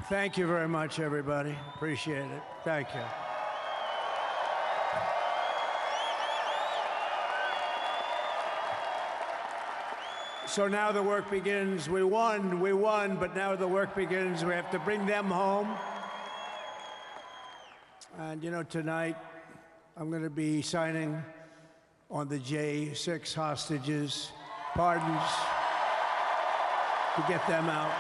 Thank you very much, everybody. Appreciate it. Thank you. So now the work begins. We won, but now the work begins. We have to bring them home. And you know, tonight I'm going to be signing on the J6 hostages, pardons, to get them out.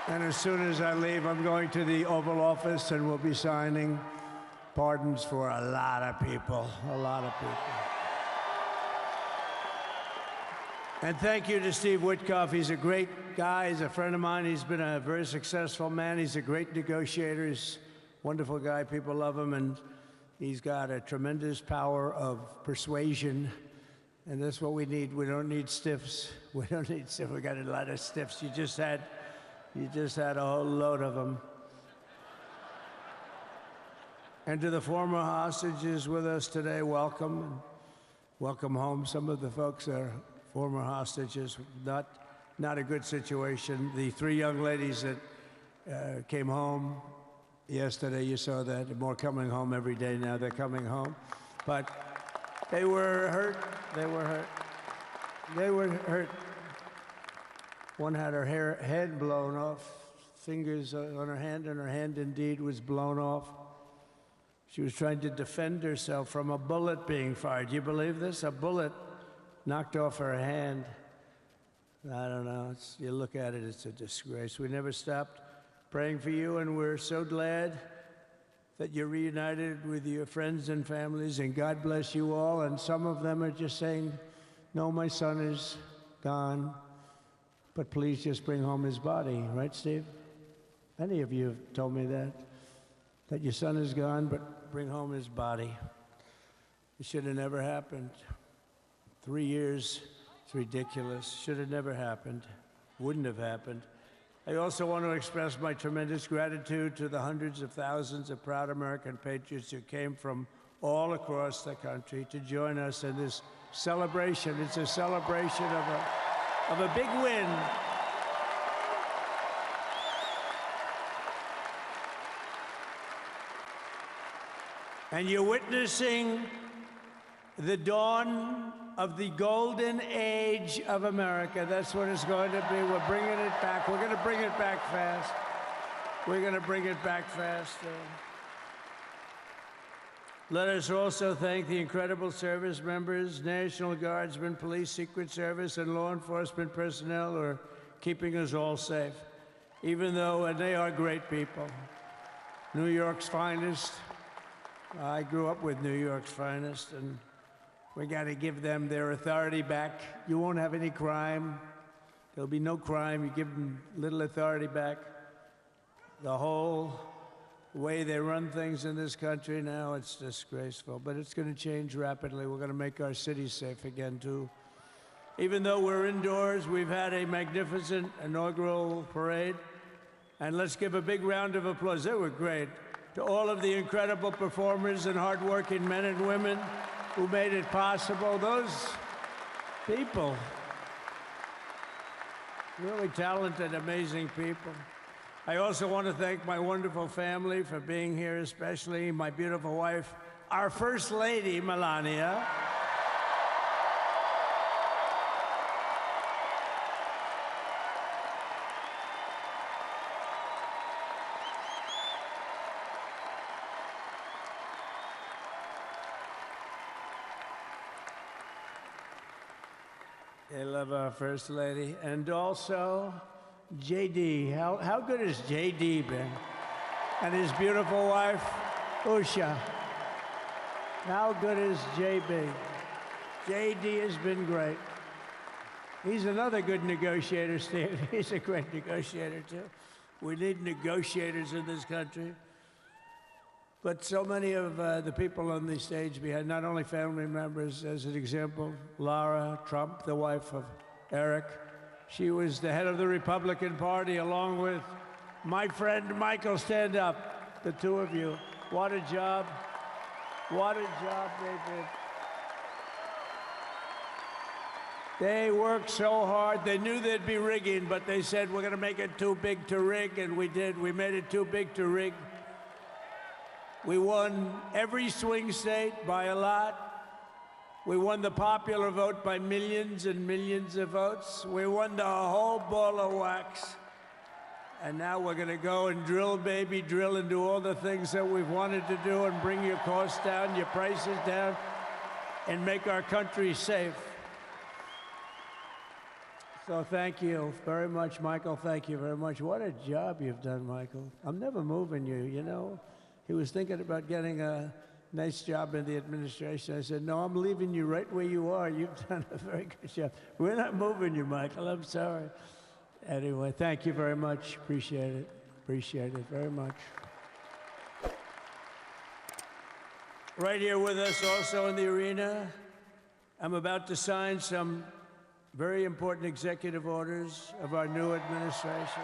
And as soon as I leave, I'm going to the Oval Office and we'll be signing pardons for a lot of people, a lot of people. And thank you to Steve Witkoff. He's a great guy. He's a friend of mine. He's been a very successful man. He's a great negotiator. He's a wonderful guy. People love him. And he's got a tremendous power of persuasion. And that's what we need. We don't need stiffs. We don't need stiffs. We got a lot of stiffs. You just had a whole load of them. And to the former hostages with us today, welcome. Welcome home. Some of the folks are former hostages, not a good situation. The three young ladies that came home yesterday, you saw that. More coming home every day now. They're coming home. But they were hurt. They were hurt. They were hurt. One had her head blown off, fingers on her hand, and her hand indeed was blown off. She was trying to defend herself from a bullet being fired. Do you believe this? A bullet knocked off her hand. I don't know. You look at it, it's a disgrace. We never stopped praying for you, and we're so glad that you're reunited with your friends and families, and God bless you all. And some of them are just saying, no, my son is gone, but please just bring home his body. Right, Steve? Many of you have told me that your son is gone, but bring home his body. It should have never happened. 3 years, it's ridiculous. Should have never happened. Wouldn't have happened. I also want to express my tremendous gratitude to the hundreds of thousands of proud American patriots who came from all across the country to join us in this celebration. It's a celebration of a big win. And you're witnessing the dawn of the golden age of America. That's what it's going to be. We're bringing it back. We're going to bring it back fast. We're going to bring it back fast. Let us also thank the incredible service members, National Guardsmen, Police, Secret Service, and law enforcement personnel who are keeping us all safe, even though, and they are great people. New York's finest. I grew up with New York's finest, and we got to give them their authority back. You won't have any crime. There'll be no crime. You give them little authority back. The whole way they run things in this country now, it's disgraceful. But it's going to change rapidly. We're going to make our cities safe again, too. Even though we're indoors, we've had a magnificent inaugural parade. And let's give a big round of applause. They were great. To all of the incredible performers and hardworking men and women who made it possible. Those people, really talented, amazing people. I also want to thank my wonderful family for being here, especially my beautiful wife, our First Lady, Melania. I love our First Lady. And also, JD. How good has JD been? And his beautiful wife, Usha. How good is JB? JD has been great. He's another good negotiator, Steve. He's a great negotiator, too. We need negotiators in this country. But so many of the people on the stage behind, not only family members, as an example, Lara Trump, the wife of Eric. She was the head of the Republican Party, along with my friend Michael. Stand up, the two of you. What a job. What a job they did. They worked so hard. They knew there'd be rigging, but they said, we're going to make it too big to rig, and we did. We made it too big to rig. We won every swing state by a lot. We won the popular vote by millions and millions of votes. We won the whole ball of wax. And now we're going to go and drill, baby, drill, and do all the things that we've wanted to do and bring your costs down, your prices down, and make our country safe. So thank you very much, Michael. Thank you very much. What a job you've done, Michael. I'm never moving you, you know. He was thinking about getting a nice job in the administration. I said, no, I'm leaving you right where you are. You've done a very good job. We're not moving you, Michael. I'm sorry. Anyway, thank you very much. Appreciate it. Appreciate it very much. Right here with us also in the arena, I'm about to sign some very important executive orders of our new administration.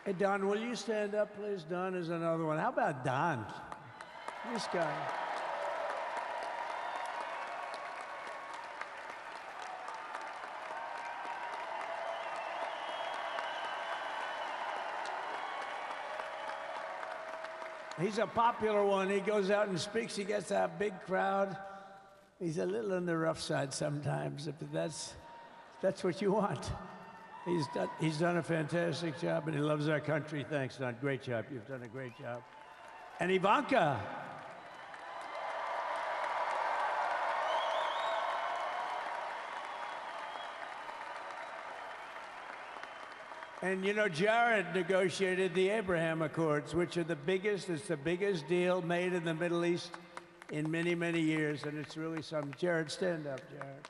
Hey, Don, will you stand up, please? Don is another one. How about Don? This guy. He's a popular one. He goes out and speaks. He gets a big crowd. He's a little on the rough side sometimes, but that's what you want. He's done a fantastic job, and he loves our country. Thanks, Don. Great job. You've done a great job. And Ivanka. And you know, Jared negotiated the Abraham Accords, which are the biggest, it's the biggest deal made in the Middle East in many, many years, and it's really something. Jared, stand up, Jared.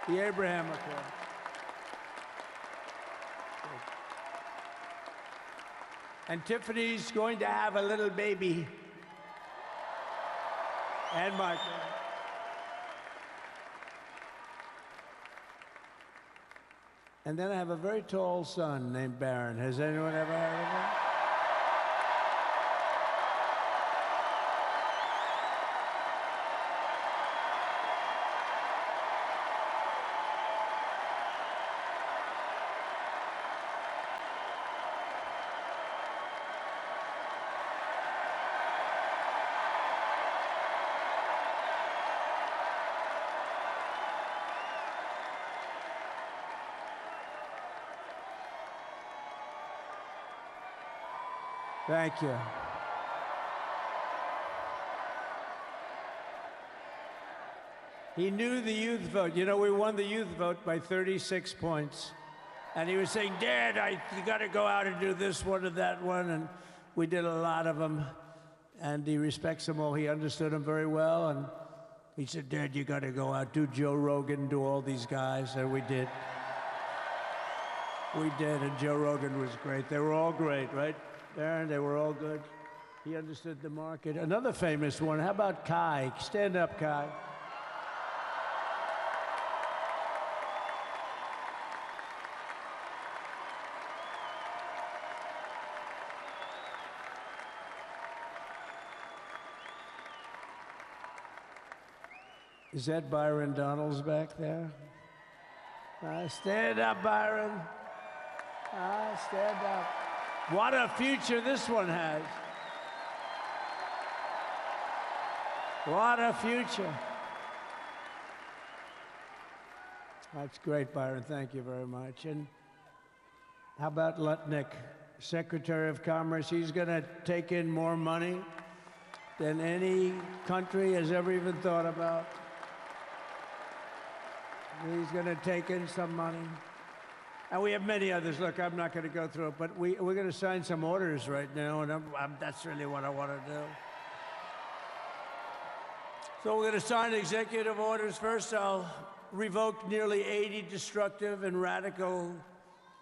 The Abraham Accords. And Tiffany's going to have a little baby. And Michael. And then I have a very tall son named Barron. Has anyone ever heard of him? Thank you. He knew the youth vote. You know, we won the youth vote by 36 points. And he was saying, Dad, you got to go out and do this one or that one. And we did a lot of them. And he respects them all. He understood them very well. And he said, Dad, you got to go out, do Joe Rogan, do all these guys. And we did. We did. And Joe Rogan was great. They were all great, right? Aaron, they were all good. He understood the market. Another famous one, how about Kai? Stand up, Kai. Is that Byron Donalds back there? Stand up, Byron. Stand up. What a future this one has. What a future. That's great, Byron. Thank you very much. And how about Lutnick, Secretary of Commerce? He's going to take in more money than any country has ever even thought about. He's going to take in some money. And we have many others. Look, I'm not going to go through it, but we're going to sign some orders right now, and that's really what I want to do. So we're going to sign executive orders. First, I'll revoke nearly 80 destructive and radical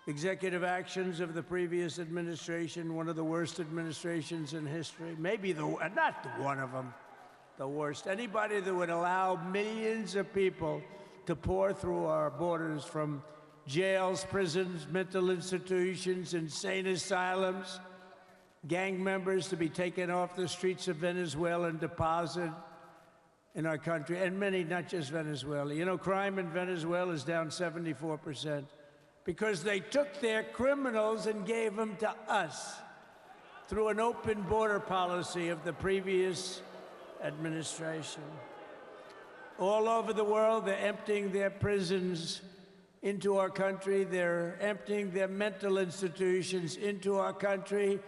executive actions of the previous administration, one of the worst administrations in history. Maybe not one of them, the worst. Anybody that would allow millions of people to pour through our borders from jails, prisons, mental institutions, insane asylums, gang members to be taken off the streets of Venezuela and deposited in our country, and many, not just Venezuela. You know, crime in Venezuela is down 74% because they took their criminals and gave them to us through an open border policy of the previous administration. All over the world, they're emptying their prisons into our country. They're emptying their mental institutions into our country.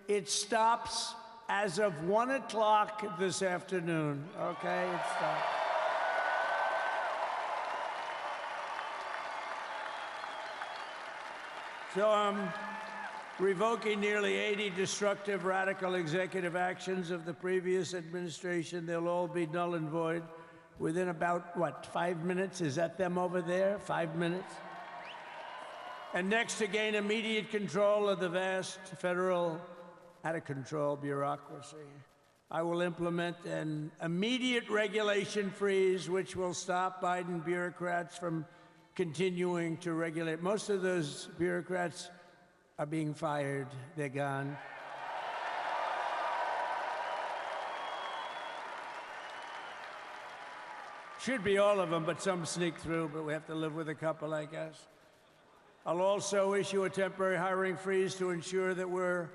It stops as of 1 o'clock this afternoon, okay? It stops. So I'm revoking nearly 80 destructive, radical executive actions of the previous administration. They'll all be null and void within about, what, 5 minutes? Is that them over there? 5 minutes? And next, to gain immediate control of the vast federal, out-of-control bureaucracy, I will implement an immediate regulation freeze, which will stop Biden bureaucrats from continuing to regulate. Most of those bureaucrats are being fired. They're gone. Should be all of them, but some sneak through, but we have to live with a couple, I guess. I'll also issue a temporary hiring freeze to ensure that we're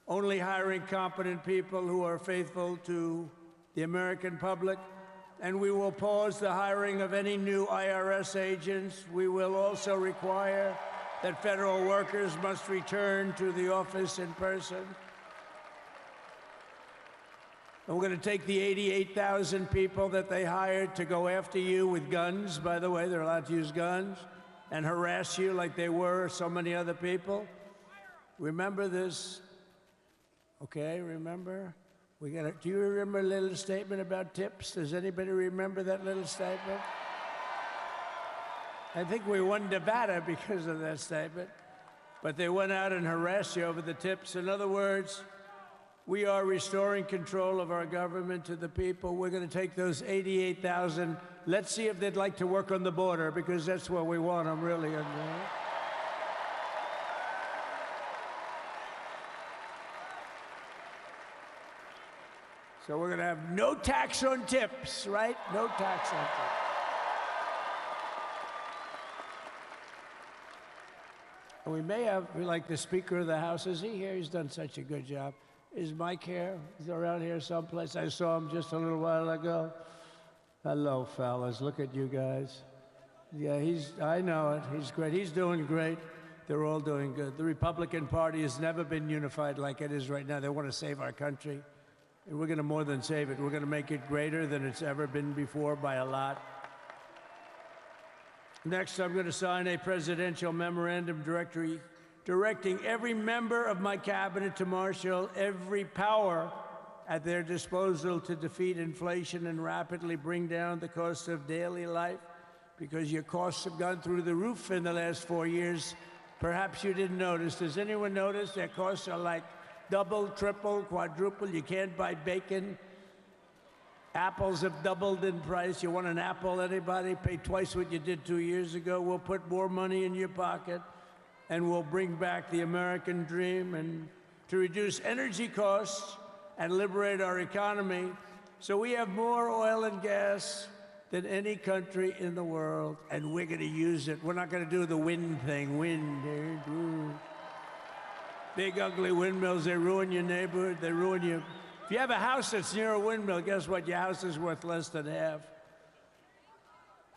only hiring competent people who are faithful to the American public. And we will pause the hiring of any new IRS agents. We will also require that federal workers must return to the office in person. And we're going to take the 88,000 people that they hired to go after you with guns. By the way, they're allowed to use guns and harass you like they were so many other people. Remember this? Okay, remember? Do you remember a little statement about tips? Does anybody remember that little statement? I think we won Nevada because of that statement. But they went out and harassed you over the tips. In other words, we are restoring control of our government to the people. We're going to take those 88,000. Let's see if they'd like to work on the border, because that's where we want them, really. So we're going to have no tax on tips, right? No tax on tips. And we may have, like the Speaker of the House, is he here? He's done such a good job. Is Mike here? He's around here someplace. I saw him just a little while ago. Hello, fellas. Look at you guys. Yeah, I know it. He's great. He's doing great. They're all doing good. The Republican Party has never been unified like it is right now. They want to save our country. And we're going to more than save it. We're going to make it greater than it's ever been before by a lot. Next, I'm going to sign a presidential memorandum directing every member of my cabinet to marshal every power at their disposal to defeat inflation and rapidly bring down the cost of daily life, because your costs have gone through the roof in the last 4 years. Perhaps you didn't notice. Does anyone notice their costs are like double, triple, quadruple? You can't buy bacon. Apples have doubled in price. You want an apple, anybody? Pay twice what you did 2 years ago. We'll put more money in your pocket, and we'll bring back the American dream and to reduce energy costs and liberate our economy. So we have more oil and gas than any country in the world, and we're going to use it. We're not going to do the wind thing. Wind. Big, ugly windmills, they ruin your neighborhood. They ruin you. If you have a house that's near a windmill, guess what? Your house is worth less than half.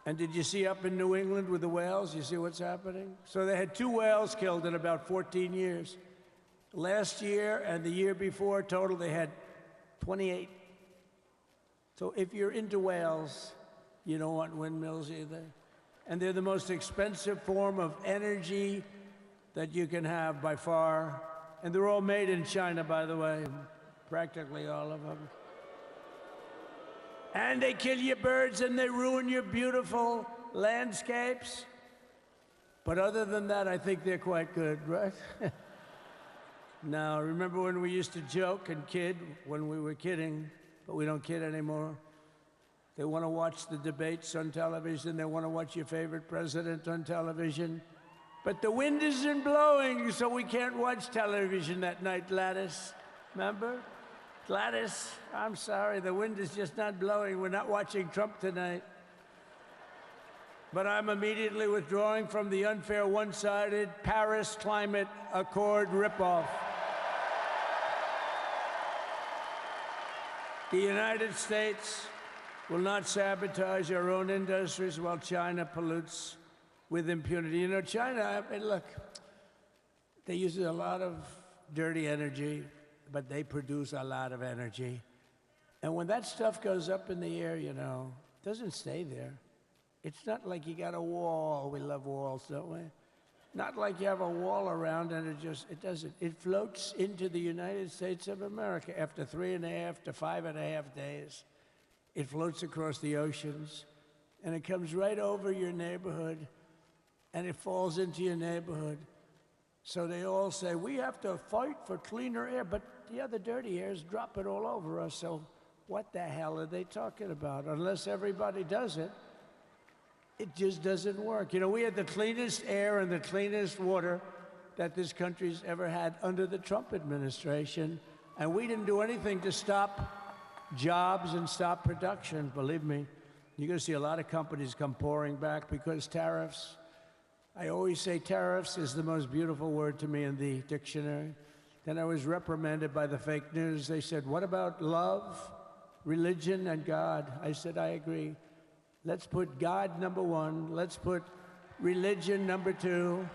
And did you see up in New England with the whales? You see what's happening? So they had 2 whales killed in about 14 years. Last year and the year before, total, they had 28. So if you're into whales, you don't want windmills either. And they're the most expensive form of energy that you can have by far. And they're all made in China, by the way, practically all of them. And they kill your birds and they ruin your beautiful landscapes. But other than that, I think they're quite good, right? Now, remember when we used to joke and kid when we were kidding, but we don't kid anymore? They want to watch the debates on television. They want to watch your favorite president on television. But the wind isn't blowing, so we can't watch television that night, Gladys. Remember? Gladys, I'm sorry, the wind is just not blowing. We're not watching Trump tonight. But I'm immediately withdrawing from the unfair, one-sided Paris Climate Accord ripoff. The United States will not sabotage our own industries while China pollutes with impunity. You know, China, I mean, look, they use a lot of dirty energy, but they produce a lot of energy. And when that stuff goes up in the air, you know, it doesn't stay there. It's not like you got a wall. We love walls, don't we? Not like you have a wall around and it doesn't. It floats into the United States of America after 3.5 to 5.5 days. It floats across the oceans and it comes right over your neighborhood and it falls into your neighborhood. So they all say, we have to fight for cleaner air, but the other dirty air is dropping all over us. So what the hell are they talking about? Unless everybody does it, it just doesn't work. You know, we had the cleanest air and the cleanest water that this country's ever had under the Trump administration, and we didn't do anything to stop jobs and stop production. Believe me, you're going to see a lot of companies come pouring back because tariffs. I always say tariffs is the most beautiful word to me in the dictionary. Then I was reprimanded by the fake news. They said, what about love, religion, and God? I said, I agree. Let's put God number one. Let's put religion number two.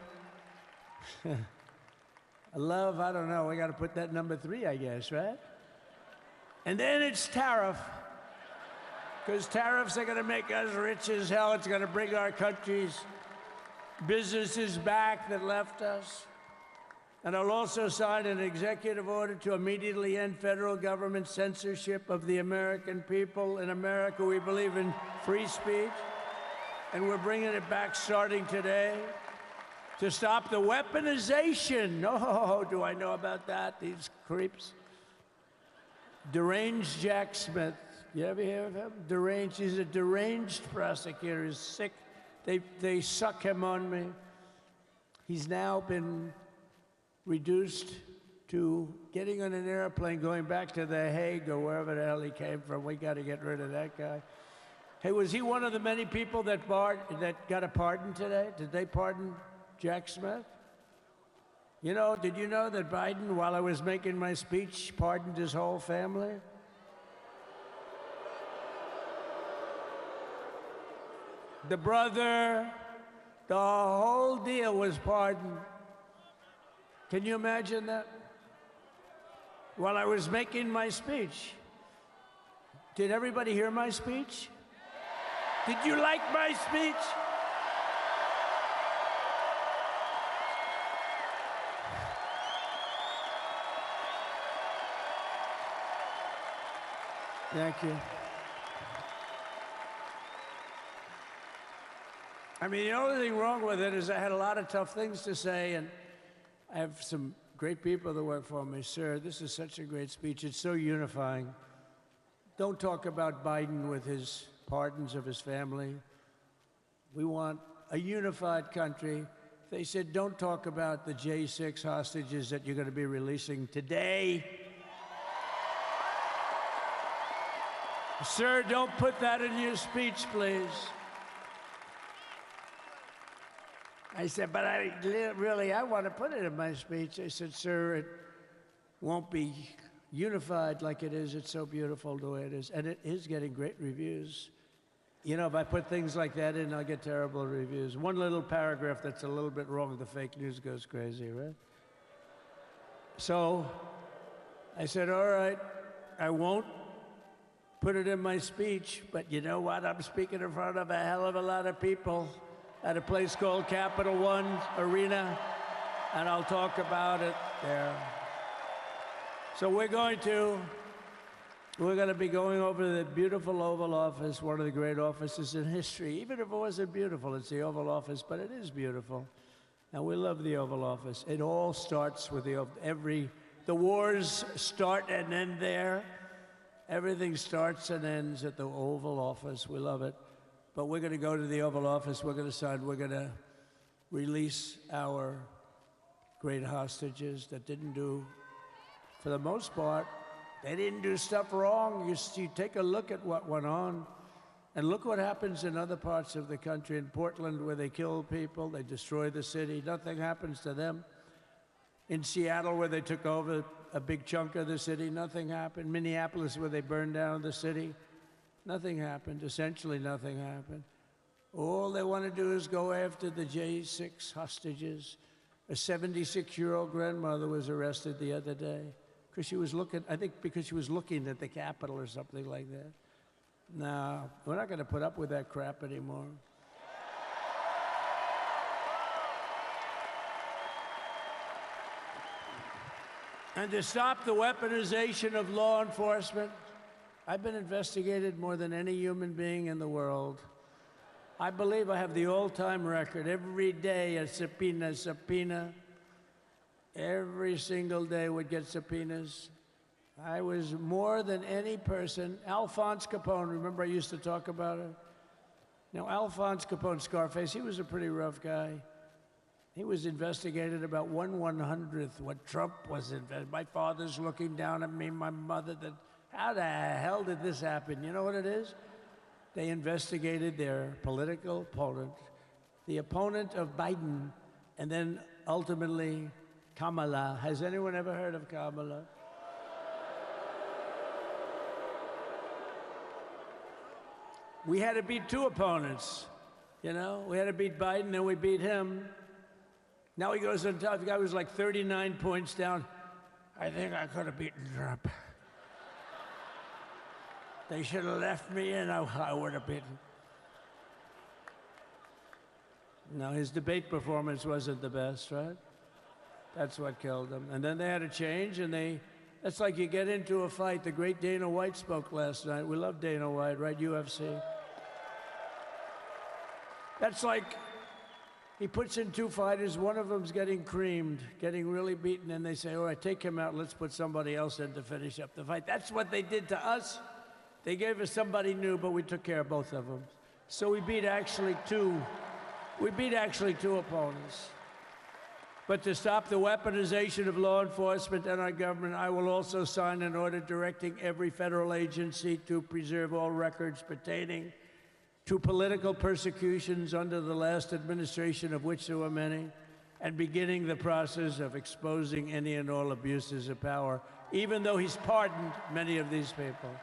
Love, I don't know. We got to put that number 3, I guess, right? And then it's tariff. Because tariffs are going to make us rich as hell. It's going to bring our country's businesses back that left us. And I'll also sign an executive order to immediately end federal government censorship of the American people. In America, we believe in free speech, and we're bringing it back starting today to stop the weaponization. Oh, do I know about that? These creeps. Deranged Jack Smith. You ever hear of him? Deranged. He's a deranged prosecutor. He's sick. They suck him on me. He's now been reduced to getting on an airplane, going back to The Hague or wherever the hell he came from. We got to get rid of that guy. Hey, was he one of the many people that got a pardon today? Did they pardon Jack Smith? You know, did you know that Biden, while I was making my speech, pardoned his whole family? The brother, the whole deal was pardoned. Can you imagine that? While I was making my speech. Did everybody hear my speech? Did you like my speech? Thank you. I mean, the only thing wrong with it is I had a lot of tough things to say, and I have some great people that work for me. Sir, this is such a great speech. It's so unifying. Don't talk about Biden with his pardons of his family. We want a unified country. They said, don't talk about the J6 hostages that you're going to be releasing today. Sir, don't put that in your speech, please. I said, but I want to put it in my speech. I said, sir, it won't be unified like it is. It's so beautiful the way it is. And it is getting great reviews. You know, if I put things like that in, I'll get terrible reviews. One little paragraph that's a little bit wrong, the fake news goes crazy, right? So I said, all right, I won't put it in my speech, but you know what? I'm speaking in front of a hell of a lot of people at a place called Capital One Arena, and I'll talk about it there. So we're going to be going over the beautiful Oval Office, one of the great offices in history. Even if it wasn't beautiful, it's the Oval Office, but it is beautiful. And we love the Oval Office. It all starts with the wars start and end there. Everything starts and ends at the Oval Office. We love it. But we're going to go to the Oval Office. We're going to sign. We're going to release our great hostages that didn't do, for the most part, they didn't do stuff wrong. You take a look at what went on, and look what happens in other parts of the country. In Portland, where they kill people, they destroy the city, nothing happens to them. In Seattle, where they took over a big chunk of the city, nothing happened. Minneapolis, where they burned down the city, nothing happened. Essentially nothing happened. All they want to do is go after the J6 hostages. A 76-year-old grandmother was arrested the other day because she was looking, I think because she was looking at the Capitol or something like that. No, we're not going to put up with that crap anymore. And to stop the weaponization of law enforcement, I've been investigated more than any human being in the world. I believe I have the all-time record. Every day a subpoena. Every single day would get subpoenas. I was more than any person. Alphonse Capone, remember I used to talk about it? Now, Alphonse Capone, Scarface, he was a pretty rough guy. He was investigated about 1/100th what Trump was investigated. My father's looking down at me, my mother, how the hell did this happen? You know what it is? They investigated their political opponent, the opponent of Biden, and then ultimately Kamala. Has anyone ever heard of Kamala? We had to beat two opponents, you know? We had to beat Biden, then we beat him. Now he goes on top. The guy was like 39 points down. I think I could have beaten Trump. They should have left me in, I would have beaten. No, his debate performance wasn't the best, right? That's what killed him. And then they had to change, and that's like you get into a fight. The great Dana White spoke last night. We love Dana White, right? UFC. That's like he puts in two fighters, one of them's getting creamed, getting really beaten, and they say, all right, take him out, let's put somebody else in to finish up the fight. That's what they did to us. They gave us somebody new, but we took care of both of them. So we beat actually two opponents. But to stop the weaponization of law enforcement and our government, I will also sign an order directing every federal agency to preserve all records pertaining to political persecutions under the last administration, of which there were many, and beginning the process of exposing any and all abuses of power, even though he's pardoned many of these people.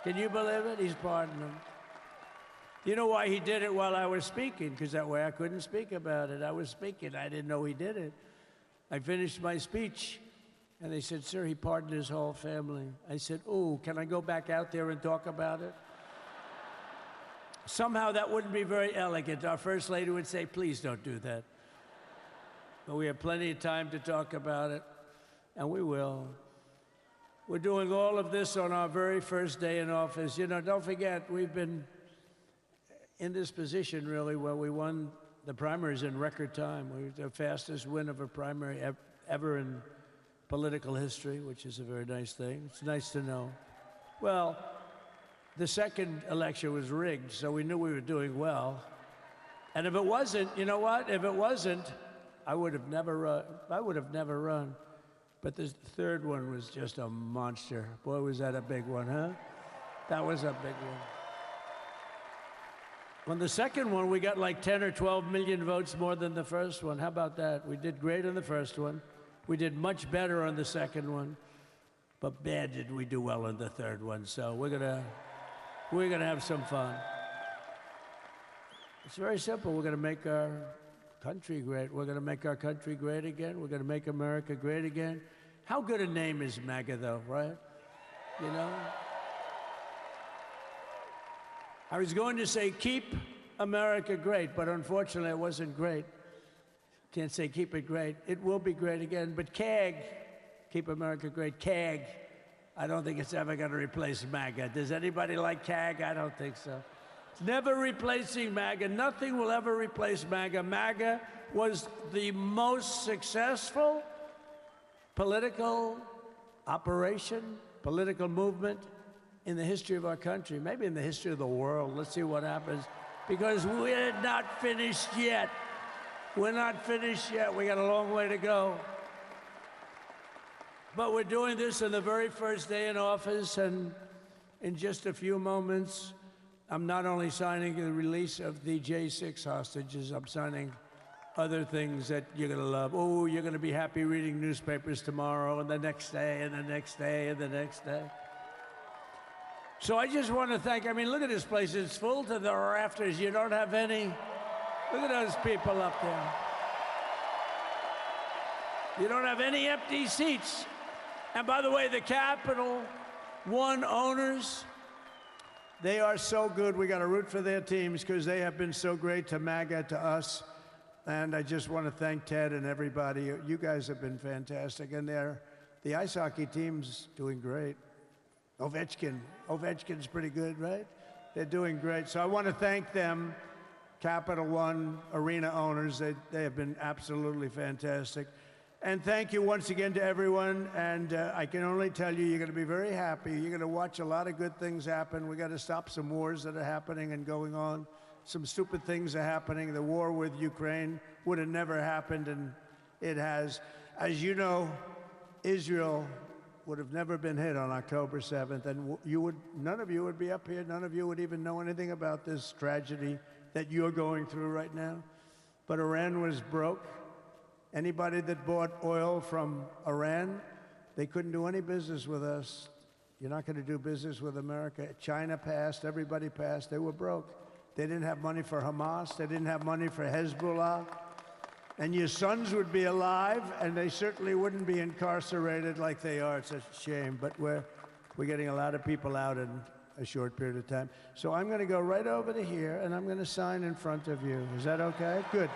Can you believe it? He's pardoned them. You know why he did it while I was speaking? Because that way I couldn't speak about it. I was speaking. I didn't know he did it. I finished my speech, and they said, sir, he pardoned his whole family. I said, oh, can I go back out there and talk about it? Somehow that wouldn't be very elegant. Our First Lady would say, please don't do that. But we have plenty of time to talk about it, and we will. We're doing all of this on our very first day in office. You know, don't forget, we've been in this position, really, where we won the primaries in record time. We were the fastest win of a primary ever in political history, which is a very nice thing. It's nice to know. Well, the second election was rigged, so we knew we were doing well. And if it wasn't, you know what? If it wasn't, I would have never run. But the third one was just a monster. Boy, was that a big one, huh? That was a big one. On the second one, we got like 10 or 12 million votes more than the first one. How about that? We did great on the first one. We did much better on the second one. But bad did we do well on the third one. So we're gonna have some fun. It's very simple. We're gonna make our country great. We're gonna make our country great again. We're gonna make America great again. How good a name is MAGA, though, right? You know? I was going to say, keep America great, but unfortunately it wasn't great. Can't say keep it great. It will be great again, but CAG, keep America great, CAG, I don't think it's ever going to replace MAGA. Does anybody like CAG? I don't think so. It's never replacing MAGA. Nothing will ever replace MAGA. MAGA was the most successful political operation, political movement in the history of our country, maybe in the history of the world. Let's see what happens, because we're not finished yet. We're not finished yet. We got a long way to go. But we're doing this on the very first day in office, and in just a few moments, I'm not only signing the release of the J6 hostages, I'm signing other things that you're going to love. Oh, you're going to be happy reading newspapers tomorrow and the next day and the next day and the next day. So I just want to thank, I mean, look at this place. It's full to the rafters. You don't have any. Look at those people up there. You don't have any empty seats. And by the way, the Capital One owners, they are so good. We got to root for their teams because they have been so great to MAGA, to us. And I just want to thank Ted and everybody. You guys have been fantastic. And the ice hockey team's doing great. Ovechkin's pretty good, right? They're doing great. So I want to thank them, Capital One arena owners. They have been absolutely fantastic. And thank you once again to everyone. And I can only tell you, you're going to be very happy. You're going to watch a lot of good things happen. We got to stop some wars that are happening and going on. Some stupid things are happening. The war with Ukraine would have never happened, and it has. As you know, Israel would have never been hit on October 7th, and none of you would be up here. None of you would even know anything about this tragedy that you're going through right now. But Iran was broke. Anybody that bought oil from Iran, they couldn't do any business with us. You're not going to do business with America. China passed. Everybody passed. They were broke. They didn't have money for Hamas. They didn't have money for Hezbollah. And your sons would be alive, and they certainly wouldn't be incarcerated like they are. It's a shame. But we're getting a lot of people out in a short period of time. So I'm going to go right over to here, and I'm going to sign in front of you. Is that okay? Good.